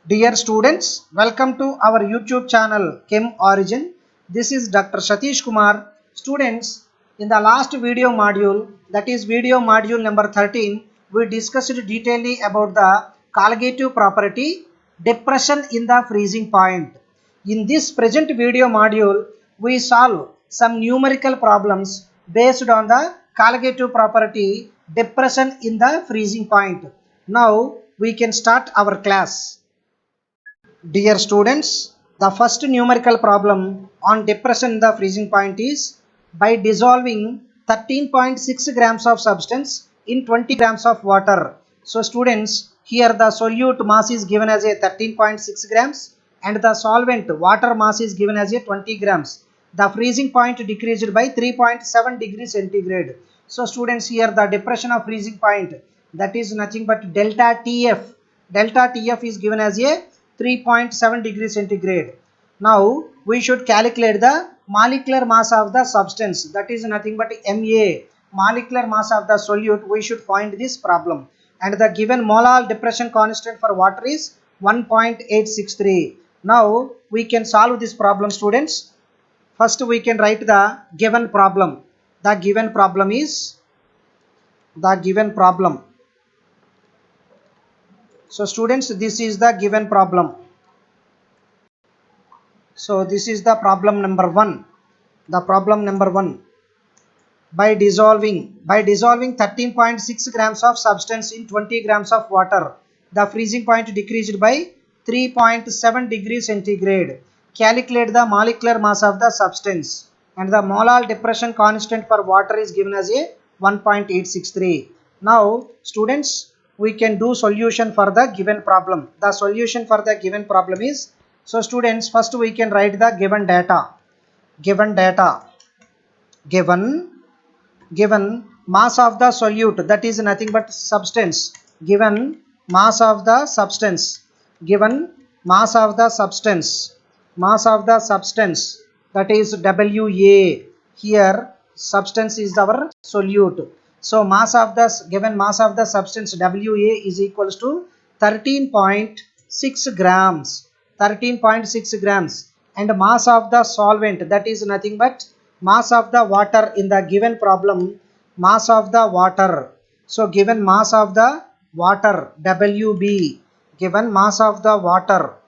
Dear students, welcome to our YouTube channel Chem Origin. This is Dr. Satish Kumar. Students, in the last video module, that is video module number 13, we discussed detailedly about the colligative property depression in the freezing point. In this present video module, we solve some numerical problems based on the colligative property depression in the freezing point. Now we can start our class. Dear students, the first numerical problem on depression in the freezing point is by dissolving 13.6 grams of substance in 20 grams of water. So students, here the solute mass is given as a 13.6 grams and the solvent water mass is given as a 20 grams. The freezing point decreased by 3.7 degrees centigrade. So students, here the depression of freezing point, that is nothing but delta TF. Delta TF is given as a 3.7 degrees centigrade. Now we should calculate the molecular mass of the substance, that is nothing but Ma. Molecular mass of the solute, we should find this problem, and the given molar depression constant for water is 1.863. Now we can solve this problem, students. First we can write the given problem. The given problem is so students, this is the given problem. So this is the problem number 1. The problem number 1. By dissolving 13.6 grams of substance in 20 grams of water, the freezing point decreased by 3.7 degrees centigrade. Calculate the molecular mass of the substance, and the molar depression constant for water is given as a 1.863. Now students, we can do solution for the given problem. The solution for the given problem is, so students, first we can write the given data. Given mass of the solute, that is nothing but substance. Given mass of the substance, that is WA. Here substance is our solute. So given mass of the substance WA is equals to 13.6 grams. And mass of the solvent, that is nothing but mass of the water in the given problem, mass of the water. So given mass of the water WB, given mass of the water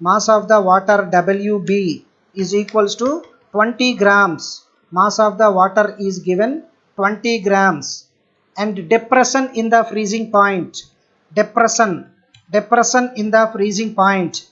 WB is equals to 20 grams. Mass of the water is given 20 grams. And depression in the freezing point, depression in the freezing point,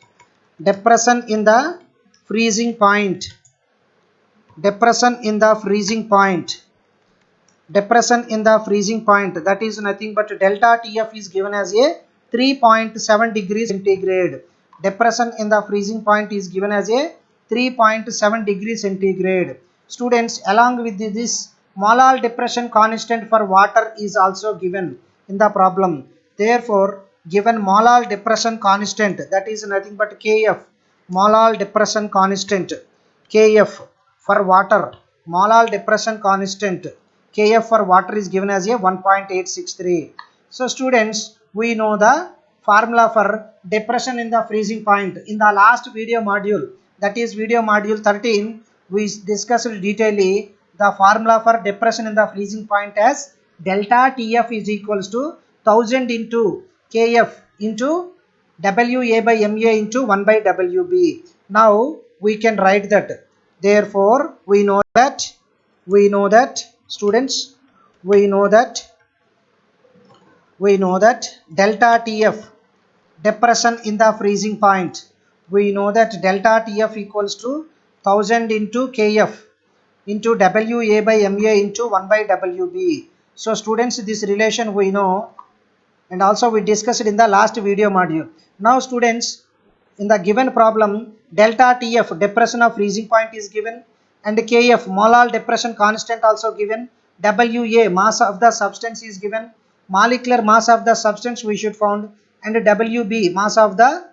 that is nothing but delta TF is given as a 3.7 degrees centigrade. Depression in the freezing point is given as a 3.7 degrees centigrade. Students, along with this, molar depression constant for water is also given in the problem. Therefore, given molar depression constant, that is nothing but Kf, molar depression constant, Kf for water, molar depression constant Kf for water is given as a 1.863. So students, we know the formula for depression in the freezing point. In the last video module, that is video module 13, we discussed detailedly the formula for depression in the freezing point as delta TF is equals to 1000 into Kf into WA by MA into 1 by WB. Now we can write that. Therefore, we know that students, we know that delta TF, depression in the freezing point, we know that delta TF equals to 1000 into Kf into WA by MA into 1 by WB. So students, this relation we know, and also we discussed in the last video module. Now students, in the given problem, delta TF, depression of freezing point is given, and Kf, molar depression constant also given, WA, mass of the substance is given, molecular mass of the substance we should found, and WB, mass of the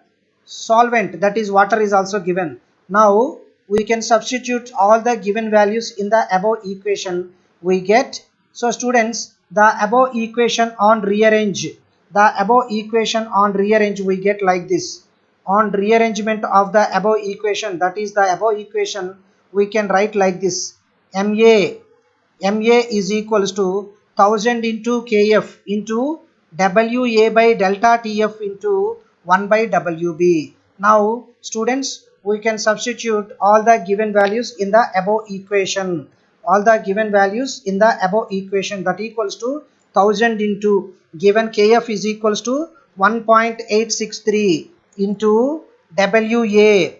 solvent, that is water, is also given. Now we can substitute all the given values in the above equation we get. So students, the above equation on rearrange we get like this. on rearrangement of the above equation, that is the above equation, we can write like this: MA is equals to 1000 into KF into WA by delta TF into 1 by WB. Now students, we can substitute all the given values in the above equation. All the given values in the above equation, that equals to 1000 into given KF is equals to 1.863 into WA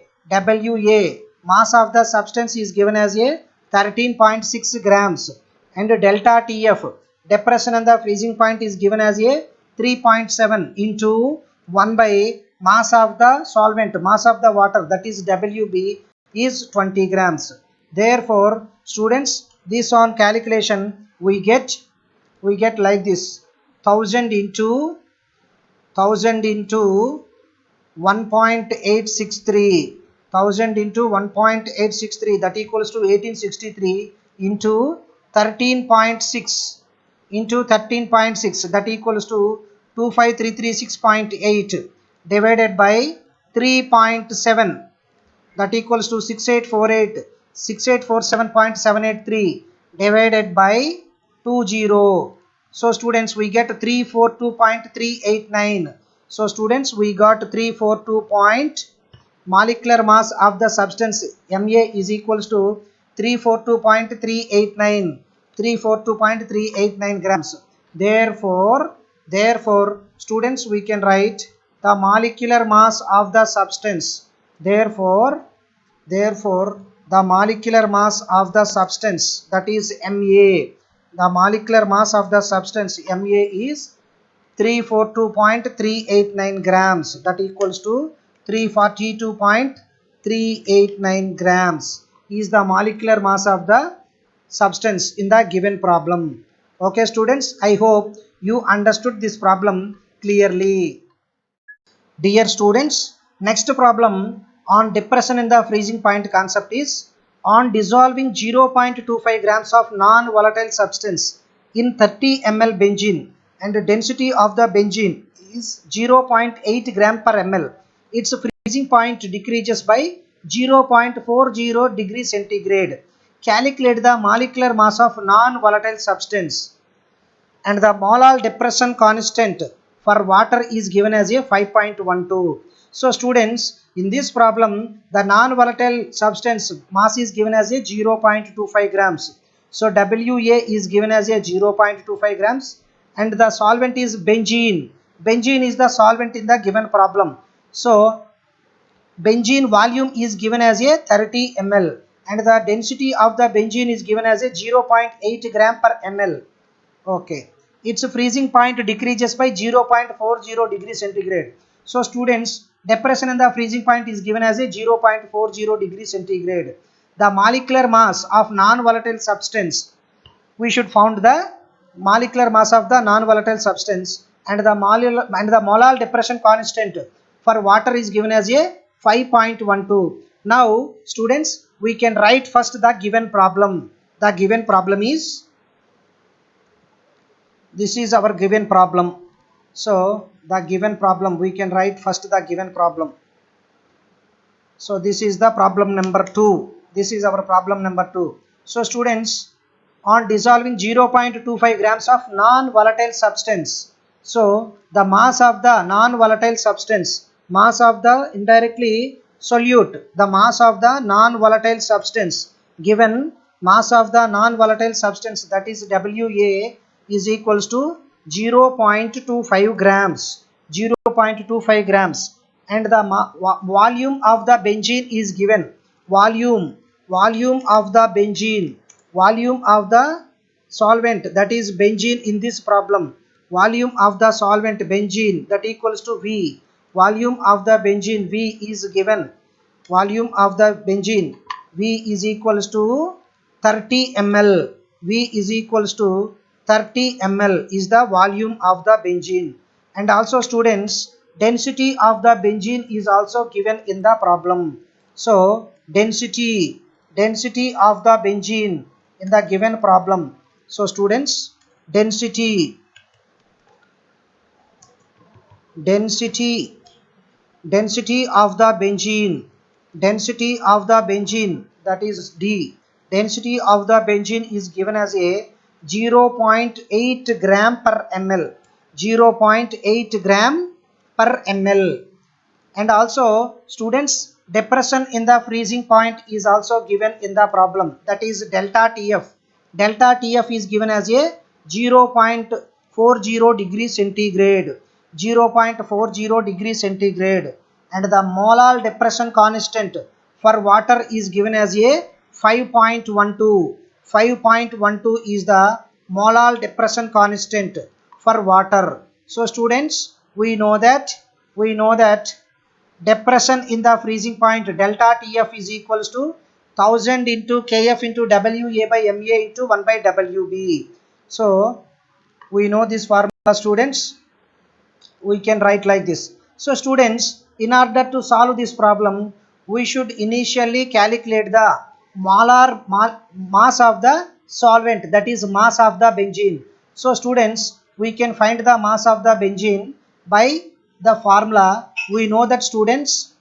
mass of the substance is given as a 13.6 grams, and delta TF depression and the freezing point is given as a 3.7 into 1 by mass of the solvent, mass of the water, that is WB, is 20 grams. Therefore students, this on calculation we get like this: 1000 into 1.863, 1000 into 1.863, that equals to 1863 into 13.6 into 13.6, that equals to 25336.8 divided by 3.7, that equals to 6847.783 divided by 20. So students, we get 342.389. So students, we got 342 point molecular mass of the substance Ma is equals to 342.389, 342.389 grams. Therefore students, we can write the molecular mass of the substance. Therefore the molecular mass of the substance, that is Ma, the molecular mass of the substance Ma is 342.389 grams, that equals to 342.389 grams is the molecular mass of the substance in the given problem. Okay students, I hope you understood this problem clearly. Dear students, next problem on depression in the freezing point concept is: on dissolving 0.25 grams of non-volatile substance in 30 ml benzene and the density of the benzene is 0.8 gram per ml, its freezing point decreases by 0.40 degrees centigrade. Calculate the molecular mass of non-volatile substance, and the molar depression constant for water is given as a 5.12. So students, in this problem the non-volatile substance mass is given as a 0.25 grams. So WA is given as a 0.25 grams, and the solvent is benzene. Benzene is the solvent in the given problem. So benzene volume is given as a 30 ml, and the density of the benzene is given as a 0.8 gram per ml. Okay, its freezing point decreases by 0.40 degrees centigrade. So students, depression in the freezing point is given as a 0.40 degrees centigrade. The molecular mass of non-volatile substance, we should found the molecular mass of the non-volatile substance, and the molar depression constant for water is given as a 5.12. Now students, we can write first the given problem. The given problem is, this is our given problem. So the given problem, we can write first the given problem. So this is the problem number 2. This is our problem number 2. So students, on dissolving 0.25 grams of non-volatile substance, so the mass of the non-volatile substance, mass of the indirectly solute, the mass of the non-volatile substance, given mass of the non-volatile substance, that is WA, is equals to 0.25 grams, 0.25 grams, and the volume of the benzene is given, volume of the benzene, volume of the solvent, that is benzene in this problem, volume of the solvent benzene, that equals to V, volume of the benzene V is given, volume of the benzene V is equals to 30 ml, V is equals to 30 ml is the volume of the benzene. And also students, density of the benzene is also given in the problem. So density of the benzene in the given problem. So students, density density of the benzene, density of the benzene, that is D. Density of the benzene is given as a 0.8 gram per ml, 0.8 gram per ml. And also students, depression in the freezing point is also given in the problem, that is delta Tf. Delta Tf is given as a 0.40 degrees centigrade, 0.40 degrees centigrade, and the molar depression constant for water is given as a 5.12. 5.12 is the molar depression constant for water. So students, we know that depression in the freezing point delta Tf is equals to 1000 into Kf into Wa by Ma into 1 by Wb. So we know this formula students, we can write like this. So students, in order to solve this problem, we should initially calculate the mass of the solvent, that is mass of the benzene. So students, we can find the mass of the benzene by the formula. We know that students,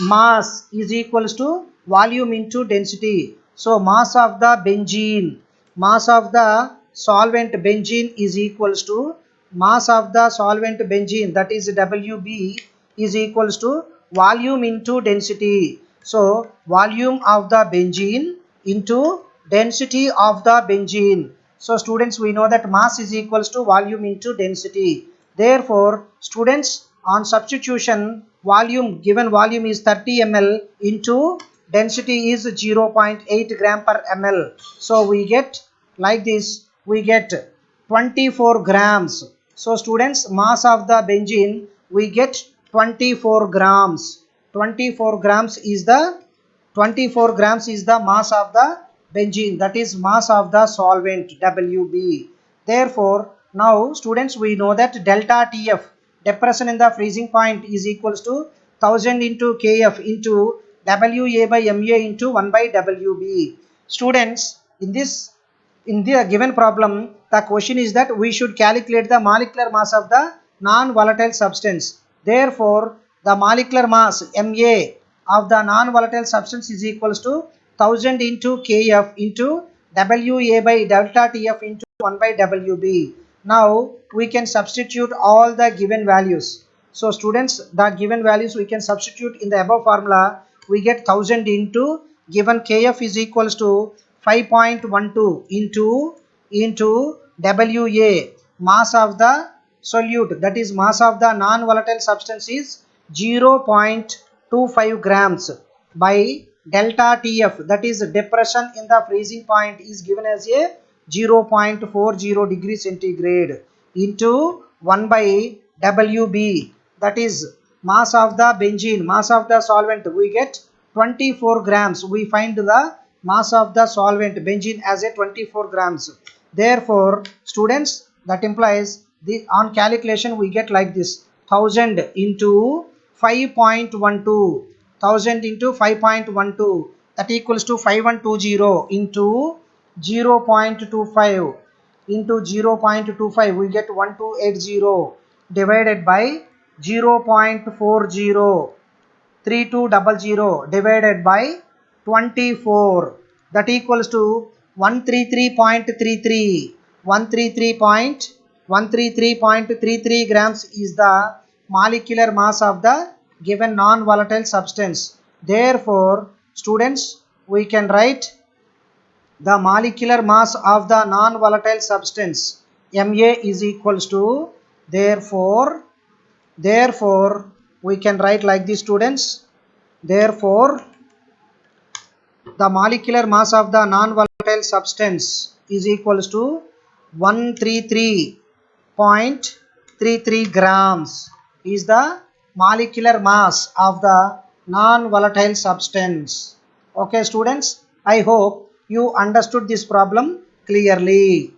mass is equals to volume into density. So mass of the benzene, mass of the solvent benzene is equals to mass of the solvent benzene, that is Wb, is equals to volume into density. So volume of the benzene into density of the benzene. So students, we know that mass is equals to volume into density. Therefore students, on substitution, given volume is 30 ml into density is 0.8 gram per ml. So we get like this, we get 24 grams. So students, mass of the benzene, we get 24 grams. 24 grams is the 24 grams is the mass of the benzene, that is mass of the solvent Wb. Therefore now students, we know that delta Tf, depression in the freezing point, is equals to 1000 into Kf into Wa by Ma into 1 by Wb. Students, in the given problem, the question is that we should calculate the molecular mass of the non-volatile substance. Therefore the molecular mass Ma of the non-volatile substance is equals to 1000 into Kf into Wa by delta Tf into 1 by Wb. Now we can substitute all the given values. So students, the given values we can substitute in the above formula. We get 1000 into given Kf is equals to 5.12 into Wa, mass of the solute, that is mass of the non-volatile substance is 0.25 grams, by delta Tf, that is depression in the freezing point, is given as a 0.40 degrees centigrade into 1 by Wb, that is mass of the benzene, mass of the solvent, we get 24 grams. We find the mass of the solvent benzene as a 24 grams. Therefore students, that implies the on calculation we get like this, 1000 into 5.12, 1000 into 5.12, that equals to 5120 into 0.25 into 0.25, we get 1280 divided by 0.40 3200 divided by 24, that equals to 133.33, 133.33 grams is the molecular mass of the given non-volatile substance. Therefore students, we can write the molecular mass of the non-volatile substance Ma is equals to, therefore we can write like this students, therefore the molecular mass of the non-volatile substance is equals to 133.33 grams is the molecular mass of the non-volatile substance. Okay students, I hope you understood this problem clearly.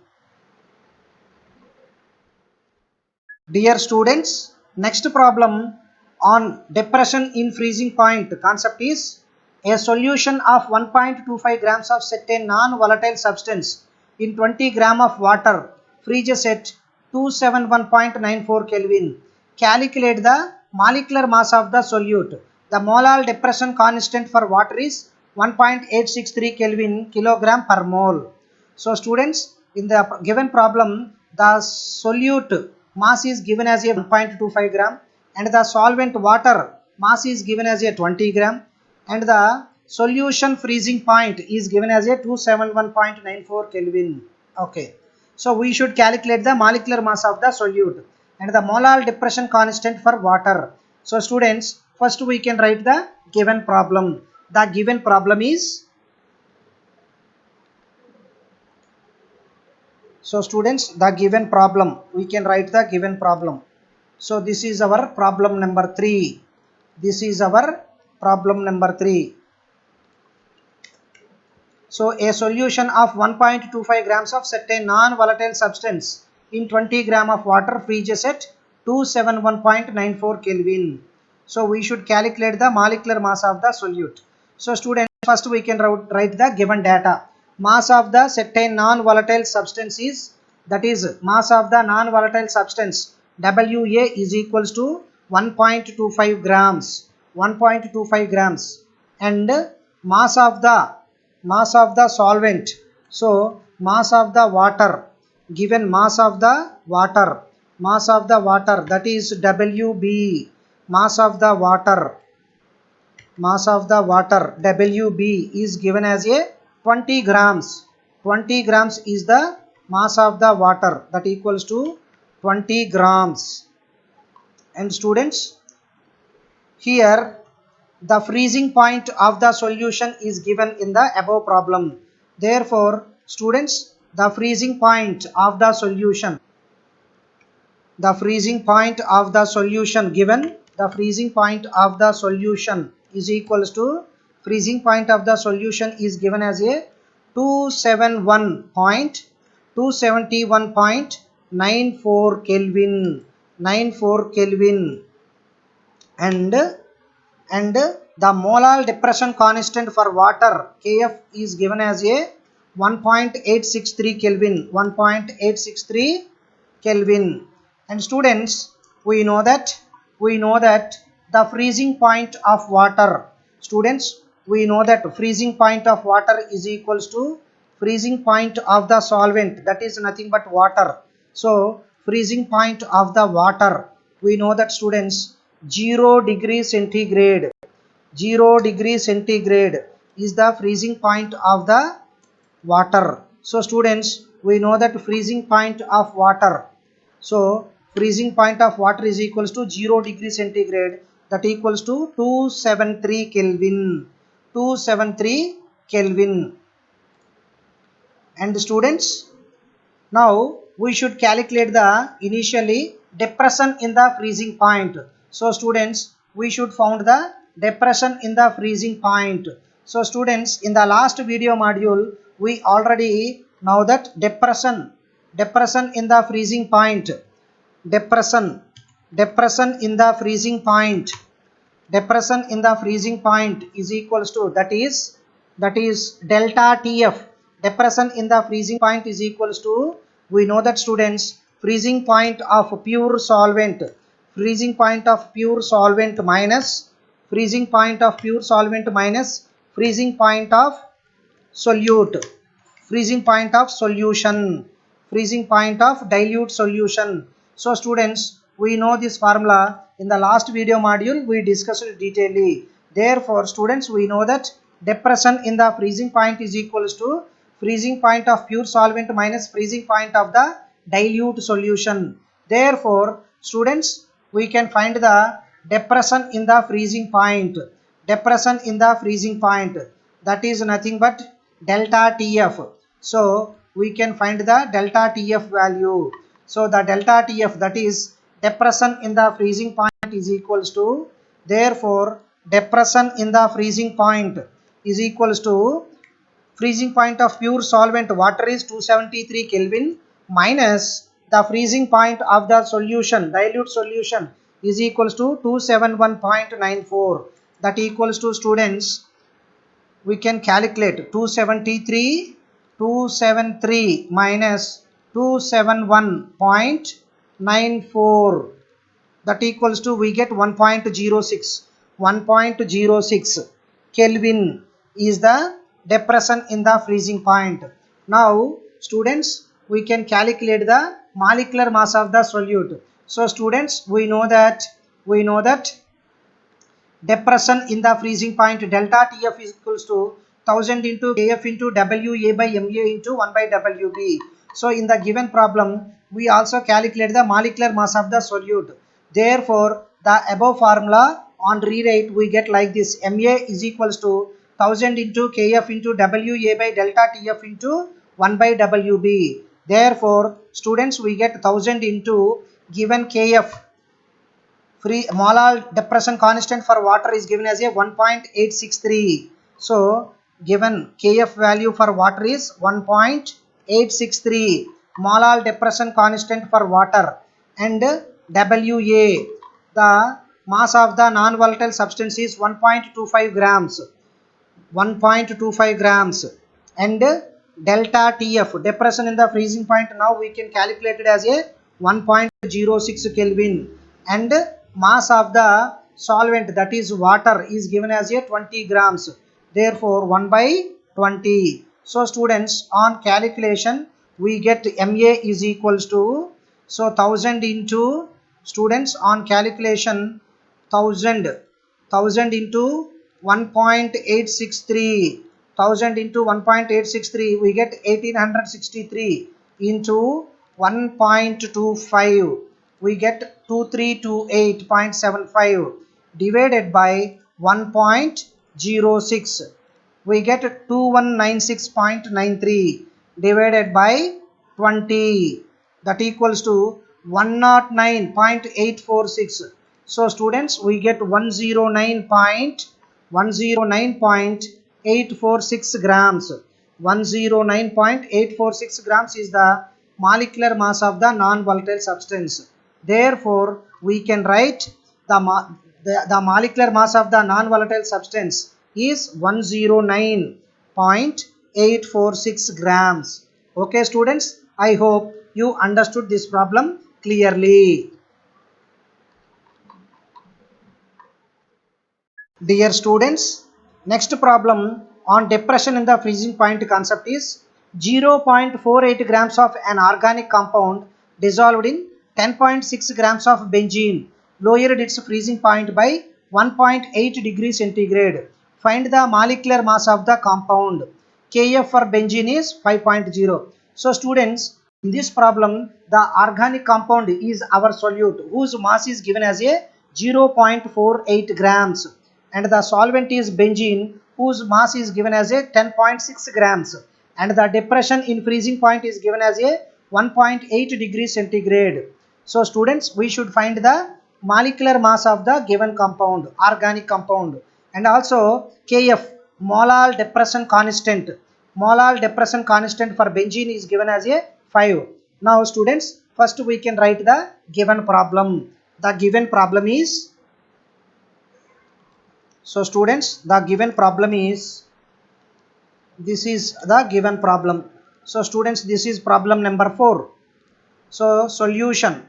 Dear students, next problem on depression in freezing point concept is a solution of 1.25 grams of certain non-volatile substance in 20 gram of water freezes at 271.94 Kelvin. Calculate the molecular mass of the solute. The molar depression constant for water is 1.863 Kelvin kilogram per mole. So students, in the given problem, the solute mass is given as a 1.25 gram and the solvent water mass is given as a 20 gram and the solution freezing point is given as a 271.94 Kelvin. Okay. So we should calculate the molecular mass of the solute and the molar depression constant for water. So students, first we can write the given problem. The given problem is, so students, the given problem, we can write the given problem. So this is our problem number 3. This is our problem number 3. So a solution of 1.25 grams of certain non-volatile substance in 20 gram of water freezes at 271.94 Kelvin. So we should calculate the molecular mass of the solute. So students, first we can write the given data. Mass of the certain non-volatile substance is, that is mass of the non-volatile substance WA is equals to 1.25 grams. 1.25 grams and mass of the solvent, so mass of the water, given mass of the water that is WB, mass of the water WB is given as a 20 grams. 20 grams is the mass of the water, that equals to 20 grams. And students, here the freezing point of the solution is given in the above problem. Therefore, students, the freezing point of the solution given, the freezing point of the solution is equals to, freezing point of the solution is given as a 271.94 Kelvin, 94 Kelvin, and the molar depression constant for water Kf is given as a 1.863 Kelvin, 1.863 Kelvin. And students, we know that the freezing point of water, students, we know that freezing point of water is equals to freezing point of the solvent, that is nothing but water. So freezing point of the water, we know that students, 0 degrees centigrade, 0 degrees centigrade is the freezing point of the water. So students, we know that freezing point of water, so freezing point of water is equals to 0 degrees centigrade, that equals to 273 Kelvin, 273 Kelvin. And students, now we should calculate the initially depression in the freezing point. So students, we should found the depression in the freezing point. So students, in the last video module, we already know that depression in the freezing point, depression in the freezing point is equals to, that is delta TF. Depression in the freezing point is equals to, we know that students, freezing point of pure solvent minus freezing point of solute, freezing point of solution, freezing point of dilute solution. So students, we know this formula. In the last video module we discussed it detailedly. Therefore students, we know that depression in the freezing point is equals to freezing point of pure solvent minus freezing point of the dilute solution. Therefore students, we can find the depression in the freezing point, that is nothing but delta TF. So we can find the delta TF value. So the delta TF, that is depression in the freezing point, is equals to, therefore depression in the freezing point is equals to freezing point of pure solvent water is 273 Kelvin minus the freezing point of the solution, dilute solution, is equals to 271.94. That equals to, students, we can calculate 273 minus 271.94. that equals to we get 1.06 Kelvin is the depression in the freezing point. Now students, we can calculate the molecular mass of the solute. So students, we know that depression in the freezing point delta Tf is equals to 1000 into Kf into Wa by Ma into 1 by Wb. So in the given problem, we also calculate the molecular mass of the solute. Therefore, the above formula on rewrite we get like this: Ma is equals to 1000 into Kf into Wa by delta Tf into 1 by Wb. Therefore, students, we get 1000 into given Kf, free molar depression constant for water is given as a 1.863. So given Kf value for water is 1.863 molar depression constant for water, and Wa, the mass of the non-volatile substance, is 1.25 grams, 1.25 grams, and delta Tf depression in the freezing point, now we can calculate it as a 1.06 Kelvin, and mass of the solvent, that is water, is given as a 20 grams, therefore 1 by 20. So students, on calculation we get Ma is equals to, so 1000 into, students, on calculation 1000 into 1.863, 1000 into 1.863, we get 1863 into 1.25, we get 2328.75 divided by 1.06, we get 2196.93 divided by 20, that equals to 109.846. So students, we get 109.846 grams. 109.846 grams is the molecular mass of the non-volatile substance. Therefore, we can write the molecular mass of the non-volatile substance is 109.846 grams. Okay students, I hope you understood this problem clearly. Dear students, next problem on depression in the freezing point concept is 0.48 grams of an organic compound dissolved in 10.6 grams of benzene lowered its freezing point by 1.8 degrees centigrade. Find the molecular mass of the compound. Kf for benzene is 5.0. So students, in this problem, the organic compound is our solute whose mass is given as a 0.48 grams, and the solvent is benzene whose mass is given as a 10.6 grams, and the depression in freezing point is given as a 1.8 degrees centigrade. So students, we should find the molecular mass of the given compound, organic compound, and also Kf, molar depression constant. Molar depression constant for benzene is given as a 5. Now students, first we can write the given problem. The given problem is, so students, the given problem is, this is the given problem. So students, this is problem number 4. So solution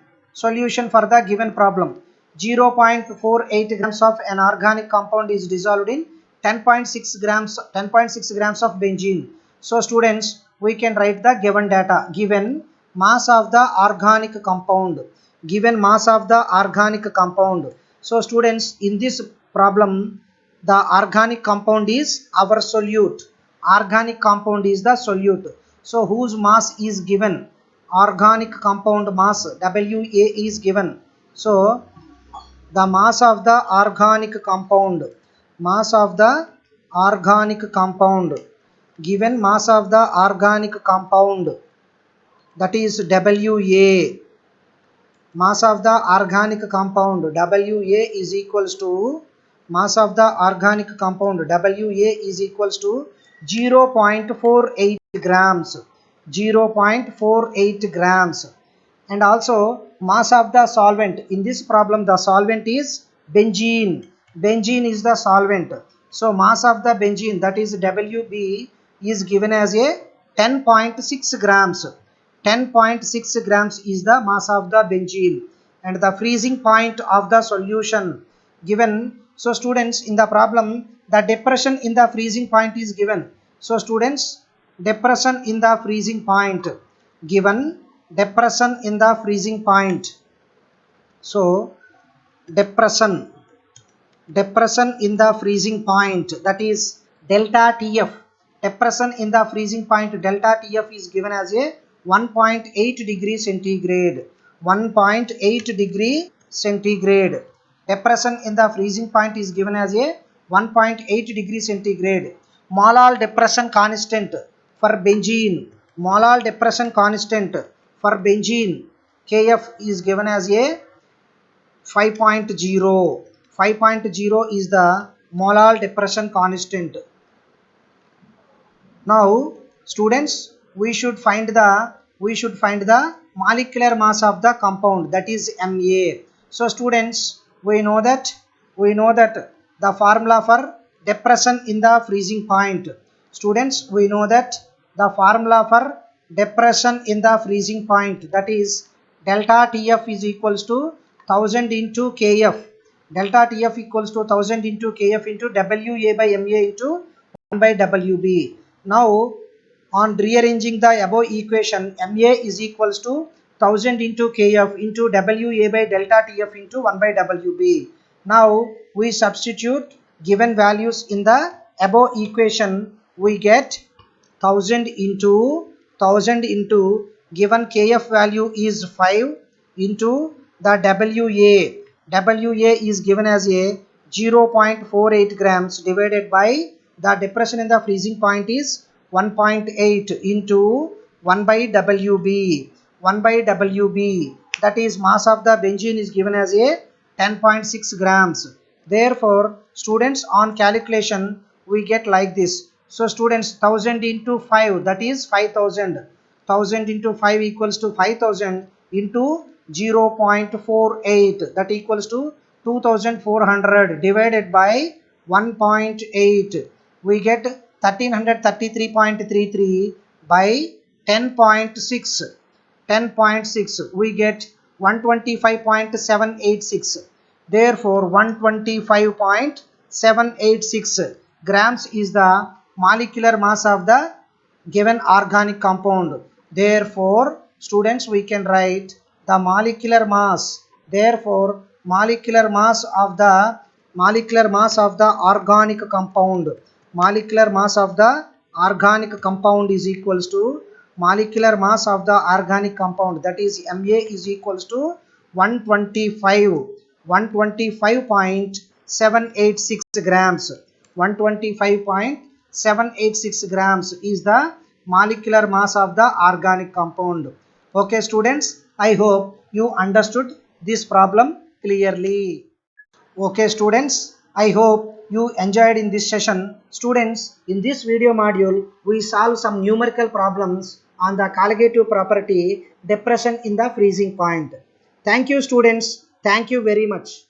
for the given problem: 0.48 grams of an organic compound is dissolved in 10.6 grams of benzene. So students, we can write the given data. Given mass of the organic compound, so students, in this problem, the organic compound is our solute. Organic compound is the solute. So whose mass is given? Organic compound mass Wa is given. So the mass of the organic compound, given mass of the organic compound, that is Wa. Mass of the organic compound Wa is equals to, mass of the organic compound Wa is equals to 0.48 grams, 0.48 grams, and also mass of the solvent. In this problem, the solvent is benzene. Benzene is the solvent. So mass of the benzene, that is Wb, is given as a 10.6 grams. 10.6 grams is the mass of the benzene, and the freezing point of the solution given. So students, in the problem, the depression in the freezing point is given. So students, depression in the freezing point given, depression in the freezing point. So depression in the freezing point, that is delta TF. Depression in the freezing point delta TF is given as a 1.8 degree centigrade. 1.8 degree centigrade. Depression in the freezing point is given as a 1.8 degree centigrade. Molar depression constant for benzene. Molar depression constant for benzene Kf is given as a 5.0. 5.0 is the molar depression constant. Now students, we should find the molecular mass of the compound, that is Ma. So students, we know that the formula for depression in the freezing point. Students, we know that the formula for depression in the freezing point, that is delta TF is equals to 1000 into Kf. Delta TF equals to 1000 into Kf into Wa by Ma into 1 by Wb. Now on rearranging the above equation, Ma is equals to 1000 into Kf into Wa by delta TF into 1 by Wb. Now we substitute given values in the above equation. We get 1000 into given Kf value is 5 into the Wa is given as a 0.48 grams divided by the depression in the freezing point is 1.8 into 1 by Wb. 1 by Wb, that is mass of the benzene is given as a 10.6 grams. Therefore students, on calculation we get like this. So students, 1000 into 5, that is 5000. 1000 into 5 equals to 5000 into 0.48, that equals to 2400 divided by 1.8. We get 1333.33 by 10.6. 10.6, we get 125.786. Therefore 125.786 grams is the molecular mass of the given organic compound. Therefore students, we can write the molecular mass. Therefore molecular mass of the organic compound, molecular mass of the organic compound is equals to molecular mass of the organic compound, that is Ma is equals to 125.786 grams. 125.786 grams is the molecular mass of the organic compound. Okay students, I hope you understood this problem clearly. Okay students, I hope you enjoyed in this session. Students, in this video module we solve some numerical problems on the colligative property depression in the freezing point. Thank you students. Thank you very much.